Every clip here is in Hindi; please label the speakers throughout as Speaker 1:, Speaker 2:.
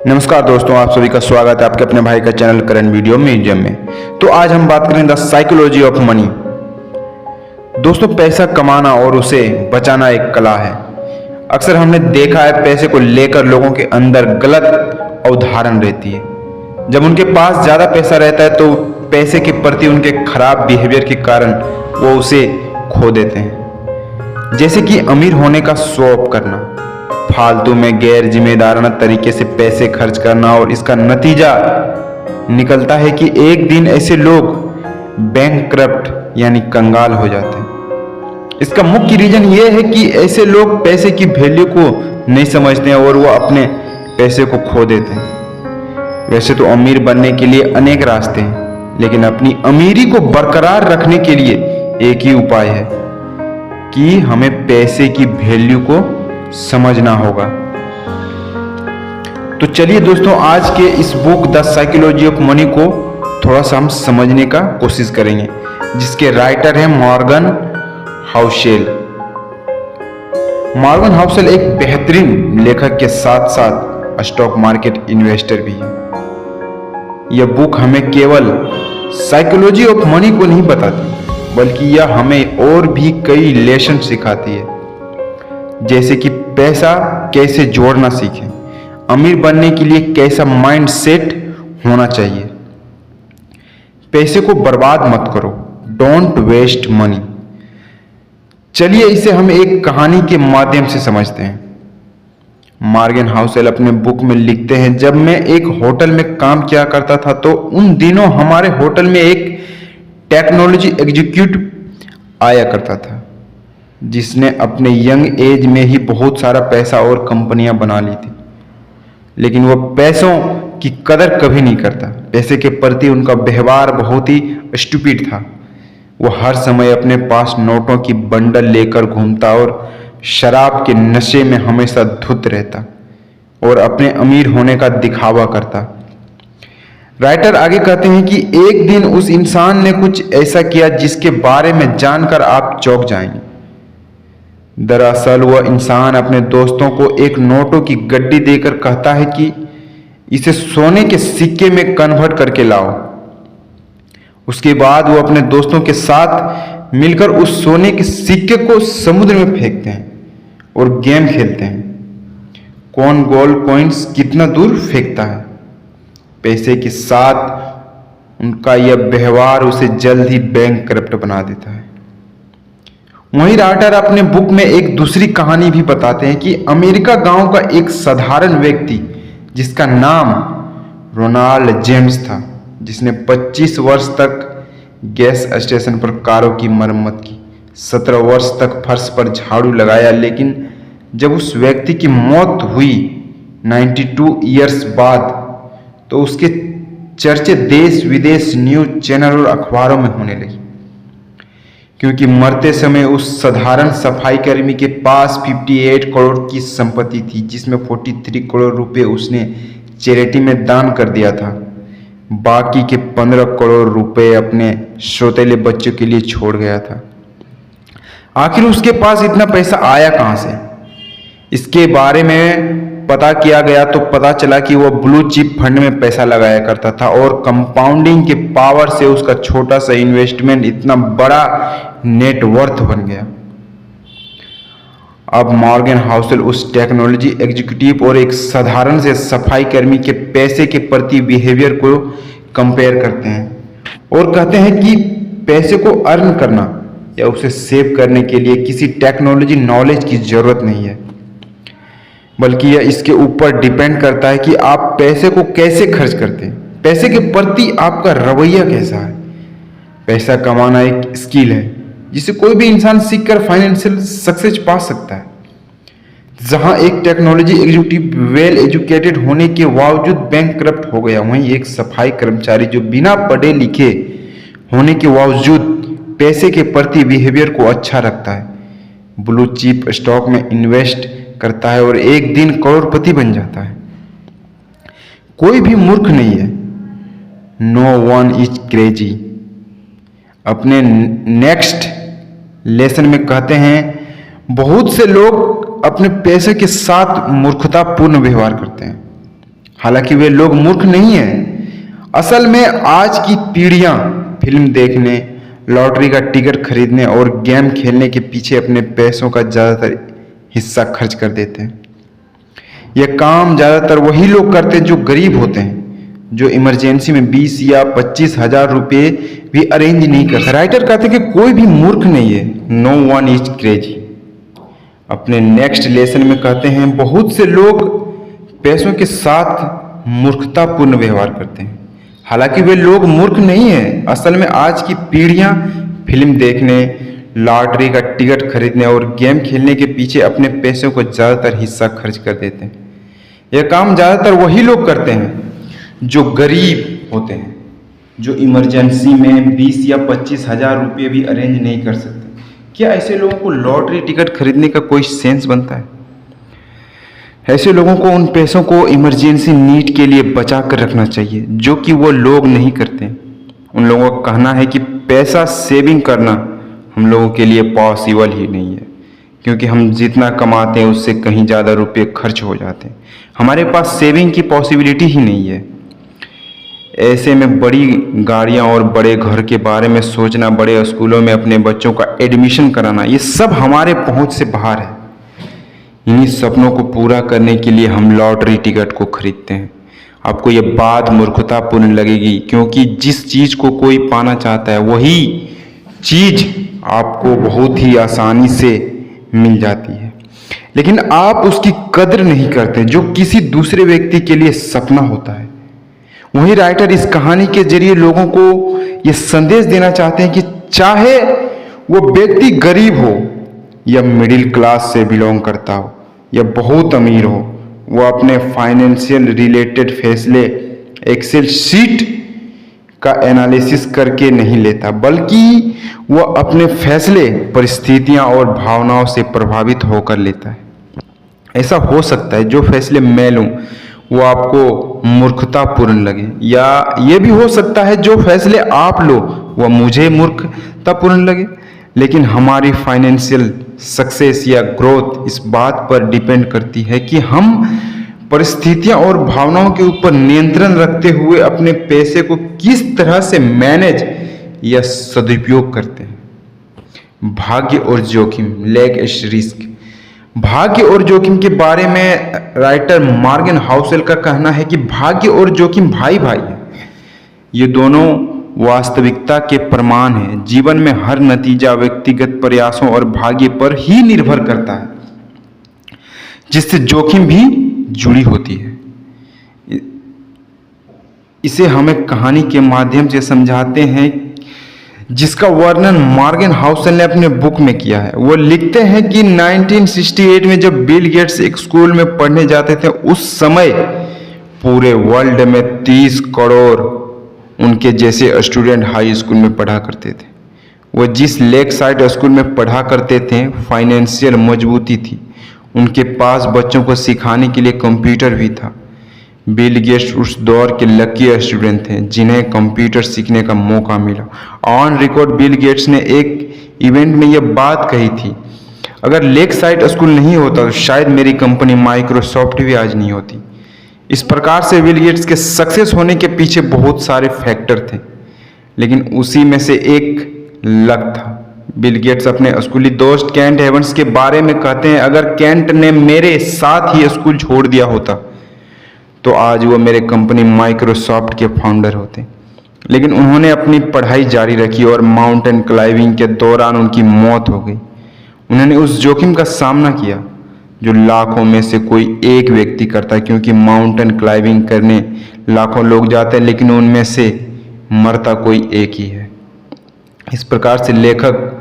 Speaker 1: नमस्कार दोस्तों, आप सभी का स्वागत है आपके अपने भाई का चैनल करंट वीडियो म्यूजियम में। तो आज हम बात करें द साइकोलॉजी ऑफ मनी। दोस्तों, पैसा कमाना और उसे बचाना एक कला है। अक्सर हमने देखा है पैसे को लेकर लोगों के अंदर गलत अवधारणा रहती है। जब उनके पास ज़्यादा पैसा रहता है तो पैसे के प्रति उनके खराब बिहेवियर के कारण वो उसे खो देते हैं। जैसे कि अमीर होने का शो ऑफ करना, फालतू में गैर जिम्मेदाराना तरीके से पैसे खर्च करना, और इसका नतीजा निकलता है कि एक दिन ऐसे लोग बैंकक्रप्ट यानी कंगाल हो जाते हैं। इसका मुख्य रीजन ये है कि ऐसे लोग पैसे की वैल्यू को नहीं समझते हैं और वो अपने पैसे को खो देते हैं। वैसे तो अमीर बनने के लिए अनेक रास्ते हैं, लेकिन अपनी अमीरी को बरकरार रखने के लिए एक ही उपाय है कि हमें पैसे की वैल्यू को समझना होगा। तो चलिए दोस्तों, आज के इस book the psychology of money को थोड़ा सा हम समझने का कोशिश करेंगे, जिसके राइटर हैं मॉर्गन हाउसेल। मॉर्गन हाउसेल एक बेहतरीन लेखक के साथ साथ स्टॉक मार्केट इन्वेस्टर भी है। यह बुक हमें केवल साइकोलॉजी ऑफ मनी को नहीं बताती, बल्कि यह हमें और भी कई लेसन सिखाती है, जैसे कि पैसा कैसे जोड़ना सीखें, अमीर बनने के लिए कैसा माइंड सेट होना चाहिए, पैसे को बर्बाद मत करो, डोंट वेस्ट मनी। चलिए इसे हम एक कहानी के माध्यम से समझते हैं। मॉर्गन हाउसेल अपने बुक में लिखते हैं, जब मैं एक होटल में काम किया करता था तो उन दिनों हमारे होटल में एक टेक्नोलॉजी एग्जीक्यूटिव आया करता था, जिसने अपने यंग एज में ही बहुत सारा पैसा और कंपनियां बना ली थी। लेकिन वो पैसों की कदर कभी नहीं करता। पैसे के प्रति उनका व्यवहार बहुत ही स्टूपिड था। वो हर समय अपने पास नोटों की बंडल लेकर घूमता और शराब के नशे में हमेशा धुत रहता और अपने अमीर होने का दिखावा करता। राइटर आगे कहते हैं कि एक दिन उस इंसान ने कुछ ऐसा किया जिसके बारे में जानकर आप चौंक जाएंगे। दरअसल वह इंसान अपने दोस्तों को एक नोटों की गड्डी देकर कहता है कि इसे सोने के सिक्के में कन्वर्ट करके लाओ। उसके बाद वो अपने दोस्तों के साथ मिलकर उस सोने के सिक्के को समुद्र में फेंकते हैं और गेम खेलते हैं, कौन गोल्ड कॉइन्स कितना दूर फेंकता है। पैसे के साथ उनका यह व्यवहार उसे जल्द ही बैंकक्रप्ट बना देता है। वहीं राइटर अपने बुक में एक दूसरी कहानी भी बताते हैं कि अमेरिका गांव का एक साधारण व्यक्ति जिसका नाम रोनाल्ड जेम्स था, जिसने 25 वर्ष तक गैस स्टेशन पर कारों की मरम्मत की, 17 वर्ष तक फर्श पर झाड़ू लगाया। लेकिन जब उस व्यक्ति की मौत हुई 92 ईयर्स बाद, तो उसके चर्चे देश विदेश न्यूज चैनल और अखबारों में होने लगी, क्योंकि मरते समय उस साधारण सफाई कर्मी के पास 58 करोड़ की संपत्ति थी, जिसमें 43 करोड़ रुपए उसने चैरिटी में दान कर दिया था। बाकी के 15 करोड़ रुपए अपने सौतेले बच्चों के लिए छोड़ गया था। आखिर उसके पास इतना पैसा आया कहां से? इसके बारे में पता किया गया तो पता चला कि वह ब्लू चिप फंड में पैसा लगाया करता था और कंपाउंडिंग के पावर से उसका छोटा सा इन्वेस्टमेंट इतना बड़ा नेटवर्थ बन गया। अब मॉर्गन हाउसेल उस टेक्नोलॉजी एग्जीक्यूटिव और एक साधारण से सफाई कर्मी के पैसे के प्रति बिहेवियर को कंपेयर करते हैं और कहते हैं कि पैसे को अर्न करना या उसे सेव करने के लिए किसी टेक्नोलॉजी नॉलेज की जरूरत नहीं है, बल्कि यह इसके ऊपर डिपेंड करता है कि आप पैसे को कैसे खर्च करते हैं, पैसे के प्रति आपका रवैया कैसा है। पैसा कमाना एक स्किल है जिसे कोई भी इंसान सीखकर फाइनेंशियल सक्सेस पा सकता है। जहां एक टेक्नोलॉजी एग्जीक्यूटिव वेल एजुकेटेड होने के बावजूद बैंकक्रप्ट हो गया, वहीं एक सफाई कर्मचारी जो बिना पढ़े लिखे होने के बावजूद पैसे के प्रति बिहेवियर को अच्छा रखता है, ब्लू चिप स्टॉक में इन्वेस्ट करता है और एक दिन करोड़पति बन जाता है। कोई भी मूर्ख नहीं है। No one is crazy. अपने नेक्स्ट लेसन में कहते हैं, बहुत से लोग अपने पैसे के साथ मूर्खतापूर्ण व्यवहार करते हैं। हालांकि वे लोग मूर्ख नहीं हैं। असल में आज की पीढ़ियां फिल्म देखने, लॉटरी का टिकट खरीदने और गेम खेलने के पीछे अपने पैसों का ज़्यादातर हिस्सा खर्च कर देते हैं। यह काम ज़्यादातर वही लोग करते हैं जो गरीब होते हैं, जो इमरजेंसी में 20 या 25 हजार रुपये भी अरेंज नहीं कर सकते। राइटर कहते हैं कि कोई भी मूर्ख नहीं है, नो वन इज क्रेजी। अपने नेक्स्ट लेसन में कहते हैं बहुत से लोग पैसों के साथ मूर्खतापूर्ण व्यवहार करते हैं, हालांकि वे लोग मूर्ख नहीं हैं। असल में आज की पीढ़ियां फिल्म देखने, लॉटरी का टिकट खरीदने और गेम खेलने के पीछे अपने पैसों को ज़्यादातर हिस्सा खर्च कर देते हैं। यह काम ज़्यादातर वही लोग करते हैं जो गरीब होते हैं, जो इमरजेंसी में 20 या 25 हजार रुपये भी अरेंज नहीं कर सकते। क्या ऐसे लोगों को लॉटरी टिकट खरीदने का कोई सेंस बनता है? ऐसे लोगों को उन पैसों को इमरजेंसी नीड के लिए बचा कर रखना चाहिए, जो कि वो लोग नहीं करते। उन लोगों का कहना है कि पैसा सेविंग करना हम लोगों के लिए पॉसिबल ही नहीं है, क्योंकि हम जितना कमाते हैं उससे कहीं ज़्यादा रुपये खर्च हो जाते हैं। हमारे पास सेविंग की पॉसिबिलिटी ही नहीं है। ऐसे में बड़ी गाड़ियां और बड़े घर के बारे में सोचना, बड़े स्कूलों में अपने बच्चों का एडमिशन कराना, ये सब हमारे पहुंच से बाहर है। इन्हीं सपनों को पूरा करने के लिए हम लॉटरी टिकट को खरीदते हैं। आपको ये बात मूर्खतापूर्ण लगेगी, क्योंकि जिस चीज़ को कोई पाना चाहता है वही चीज़ आपको बहुत ही आसानी से मिल जाती है, लेकिन आप उसकी कदर नहीं करते जो किसी दूसरे व्यक्ति के लिए सपना होता है। वही राइटर इस कहानी के जरिए लोगों को ये संदेश देना चाहते हैं कि चाहे वो व्यक्ति गरीब हो या मिडिल क्लास से बिलोंग करता हो या बहुत अमीर हो, वो अपने फाइनेंशियल रिलेटेड फैसले एक्सेल शीट का एनालिसिस करके नहीं लेता, बल्कि वो अपने फैसले परिस्थितियां और भावनाओं से प्रभावित होकर लेता है। ऐसा हो सकता है जो फैसले मैं लूं वो आपको मूर्खतापूर्ण लगे, या ये भी हो सकता है जो फैसले आप लो वह मुझे मूर्खतापूर्ण लगे। लेकिन हमारी फाइनेंशियल सक्सेस या ग्रोथ इस बात पर डिपेंड करती है कि हम परिस्थितियां और भावनाओं के ऊपर नियंत्रण रखते हुए अपने पैसे को किस तरह से मैनेज या सदुपयोग करते हैं। भाग्य और जोखिम, लेग एस रिस्क। भाग्य और जोखिम के बारे में राइटर मॉर्गन हाउसेल का कहना है कि भाग्य और जोखिम भाई भाई हैं। ये दोनों वास्तविकता के प्रमाण हैं। जीवन में हर नतीजा व्यक्तिगत प्रयासों और भाग्य पर ही निर्भर करता है, जिससे जोखिम भी जुड़ी होती है। इसे हमें कहानी के माध्यम से समझाते हैं, जिसका वर्णन मॉर्गन हाउसेल ने अपने बुक में किया है। वो लिखते हैं कि 1968 में जब बिल गेट्स एक स्कूल में पढ़ने जाते थे, उस समय पूरे वर्ल्ड में 30 करोड़ उनके जैसे स्टूडेंट हाई स्कूल में पढ़ा करते थे। वो जिस लेक साइड स्कूल में पढ़ा करते थे, फाइनेंशियल मजबूती थी, उनके पास बच्चों को सिखाने के लिए कंप्यूटर भी था। बिल गेट्स उस दौर के लकी स्टूडेंट थे जिन्हें कंप्यूटर सीखने का मौका मिला। ऑन रिकॉर्ड बिल गेट्स ने एक इवेंट में यह बात कही थी, अगर लेक साइड स्कूल नहीं होता तो शायद मेरी कंपनी माइक्रोसॉफ्ट भी आज नहीं होती। इस प्रकार से बिल गेट्स के सक्सेस होने के पीछे बहुत सारे फैक्टर थे, लेकिन उसी में से एक लक था। बिल गेट्स अपने स्कूली दोस्त केंट एवंस के बारे में कहते हैं, अगर केंट ने मेरे साथ ही स्कूल छोड़ दिया होता तो आज वो मेरे कंपनी माइक्रोसॉफ्ट के फाउंडर होते। लेकिन उन्होंने अपनी पढ़ाई जारी रखी और माउंटेन क्लाइंबिंग के दौरान उनकी मौत हो गई। उन्होंने उस जोखिम का सामना किया जो लाखों में से कोई एक व्यक्ति करता है, क्योंकि माउंटेन क्लाइंबिंग करने लाखों लोग जाते हैं लेकिन उनमें से मरता कोई एक ही है। इस प्रकार से लेखक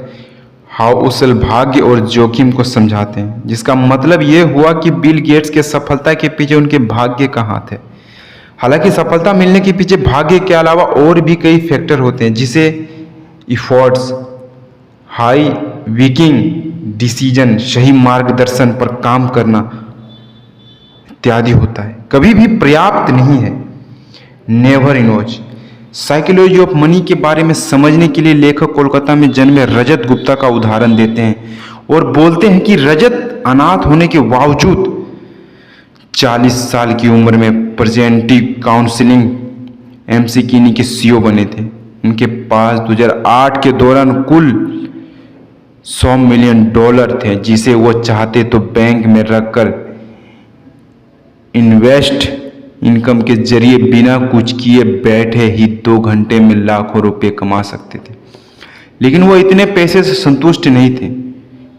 Speaker 1: हाउसेल भाग्य और जोखिम को समझाते हैं, जिसका मतलब ये हुआ कि बिल गेट्स के सफलता के पीछे उनके भाग्य का हाथ है। हालांकि सफलता मिलने के पीछे भाग्य के अलावा और भी कई फैक्टर होते हैं, जिसे इफोर्ट्स, हाई विकिंग डिसीजन, सही मार्गदर्शन पर काम करना इत्यादि होता है। कभी भी पर्याप्त नहीं है। नेवर इनोज। साइकोलॉजी ऑफ मनी के बारे में समझने के लिए लेखक कोलकाता में जन्मे रजत गुप्ता का उदाहरण देते हैं और बोलते हैं कि रजत अनाथ होने के बावजूद 40 साल की उम्र में प्रेजेंटिव काउंसलिंग MC किनी के CEO बने थे। उनके पास 2008 के दौरान कुल $100 मिलियन थे, जिसे वो चाहते तो बैंक में रखकर इन्वेस्ट इनकम के जरिए बिना कुछ किए बैठे ही 2 घंटे में लाखों रुपए कमा सकते थे। लेकिन वो इतने पैसे से संतुष्ट नहीं थे,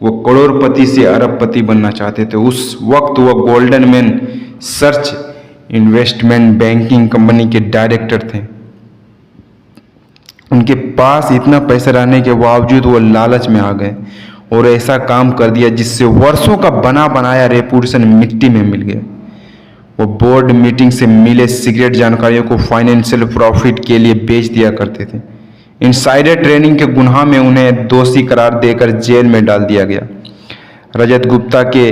Speaker 1: वो करोड़पति से अरबपति बनना चाहते थे। उस वक्त वो golden man search investment banking company के डायरेक्टर थे। उनके पास इतना पैसा रहने के बावजूद वो लालच में आ गए और ऐसा काम कर दिया जिससे वर्षों का बना बनाया रेपुटेशन मिट्टी में मिल गया। वो बोर्ड मीटिंग से मिले सीक्रेट जानकारियों को फाइनेंशियल प्रॉफिट के लिए बेच दिया करते थे। इनसाइडर ट्रेडिंग के गुनाह में उन्हें दोषी करार देकर जेल में डाल दिया गया। रजत गुप्ता के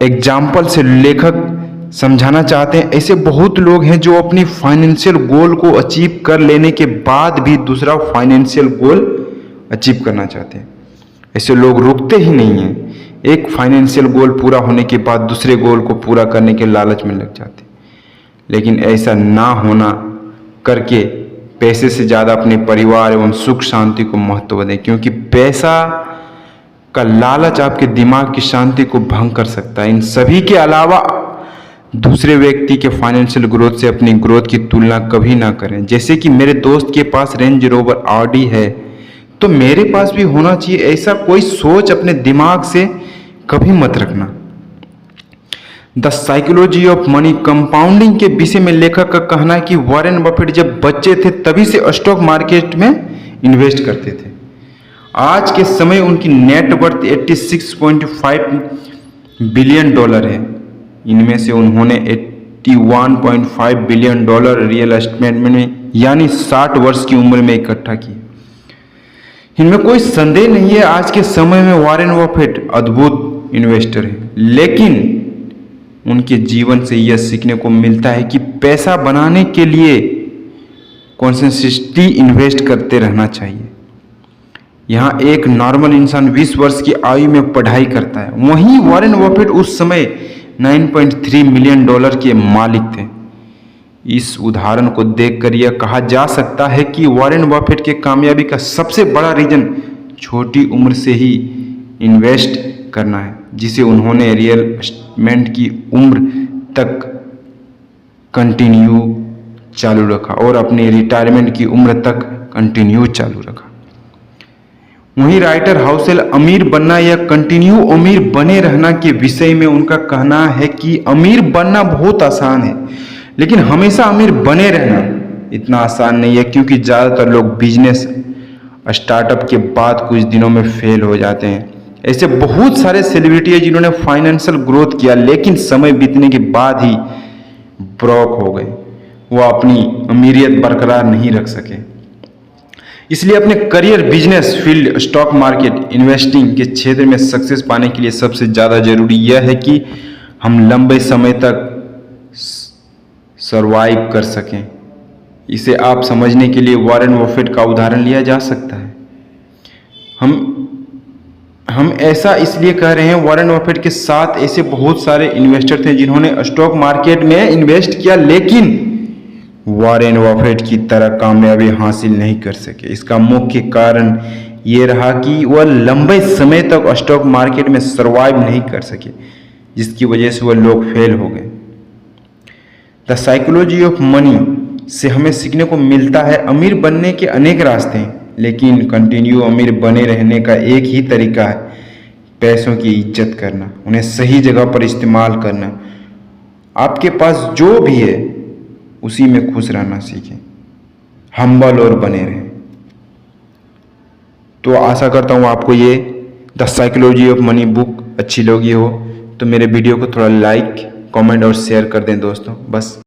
Speaker 1: एग्जाम्पल से लेखक समझाना चाहते हैं, ऐसे बहुत लोग हैं जो अपनी फाइनेंशियल गोल को अचीव कर लेने के बाद भी दूसरा फाइनेंशियल गोल अचीव करना चाहते हैं। ऐसे लोग रुकते ही नहीं हैं। एक फाइनेंशियल गोल पूरा होने के बाद दूसरे गोल को पूरा करने के लालच में लग जाते हैं। लेकिन ऐसा ना होना करके पैसे से ज़्यादा अपने परिवार एवं सुख शांति को महत्व दें, क्योंकि पैसा का लालच आपके दिमाग की शांति को भंग कर सकता है। इन सभी के अलावा दूसरे व्यक्ति के फाइनेंशियल ग्रोथ से अपनी ग्रोथ की तुलना कभी ना करें। जैसे कि मेरे दोस्त के पास रेंज रोवर ऑडी है तो मेरे पास भी होना चाहिए, ऐसा कोई सोच अपने दिमाग से कभी मत रखना। The psychology of money compounding के विषय में लेखक का कहना है कि वॉरेन बफेट जब बच्चे थे तभी से स्टॉक मार्केट में इन्वेस्ट करते थे। आज के समय उनकी नेटवर्थ 86.5 बिलियन डॉलर है। इनमें से उन्होंने 81.5 बिलियन डॉलर रियल एस्टेट में यानी 60 वर्ष की उम्र में इकट्ठा किए। इनमें कोई संदेह नहीं है, आज के समय में वॉरेन बफेट अद्भुत इन्वेस्टर हैं। लेकिन उनके जीवन से यह सीखने को मिलता है कि पैसा बनाने के लिए कॉन्सिस्टेंटली इन्वेस्ट करते रहना चाहिए। यहाँ एक नॉर्मल इंसान 20 वर्ष की आयु में पढ़ाई करता है, वहीं वॉरेन बफेट उस समय 9.3 मिलियन डॉलर के मालिक थे। इस उदाहरण को देखकर यह कहा जा सकता है कि वॉरेन बफेट के कामयाबी का सबसे बड़ा रीजन छोटी उम्र से ही इन्वेस्ट करना है, जिसे उन्होंने रियल एस्टेट की उम्र तक कंटिन्यू चालू रखा और अपनी रिटायरमेंट की उम्र तक कंटिन्यू चालू रखा। वहीं राइटर हाउसेल अमीर बनना या कंटिन्यू अमीर बने रहना के विषय में उनका कहना है कि अमीर बनना बहुत आसान है, लेकिन हमेशा अमीर बने रहना इतना आसान नहीं है, क्योंकि ज़्यादातर लोग बिजनेस स्टार्टअप के बाद कुछ दिनों में फेल हो जाते हैं। ऐसे बहुत सारे सेलिब्रिटी हैं जिन्होंने फाइनेंशियल ग्रोथ किया लेकिन समय बीतने के बाद ही ब्रोक हो गए। वो अपनी अमीरियत बरकरार नहीं रख सके। इसलिए अपने career, business field, stock market, investing के क्षेत्र में सक्सेस पाने के लिए सबसे ज़्यादा जरूरी यह है कि हम लंबे समय तक सरवाइव कर सकें। इसे आप समझने के लिए वॉरेन बफेट का उदाहरण लिया जा सकता है। हम ऐसा इसलिए कह रहे हैं, वॉरेन बफेट के साथ ऐसे बहुत सारे इन्वेस्टर थे जिन्होंने स्टॉक मार्केट में इन्वेस्ट किया लेकिन वॉरेन बफेट की तरह कामयाबी हासिल नहीं कर सके। इसका मुख्य कारण ये रहा कि वह लंबे समय तक स्टॉक मार्केट में सर्वाइव नहीं कर सके, जिसकी वजह से वह लोग फेल हो गए। द साइकोलॉजी ऑफ मनी से हमें सीखने को मिलता है अमीर बनने के अनेक रास्ते हैं, लेकिन कंटिन्यू अमीर बने रहने का एक ही तरीका है, पैसों की इज्जत करना, उन्हें सही जगह पर इस्तेमाल करना। आपके पास जो भी है उसी में खुश रहना सीखें, हम्बल और बने रहें। तो आशा करता हूँ आपको ये the psychology of money book अच्छी लगी हो, तो मेरे वीडियो को थोड़ा लाइक, कमेंट और शेयर कर दें दोस्तों। बस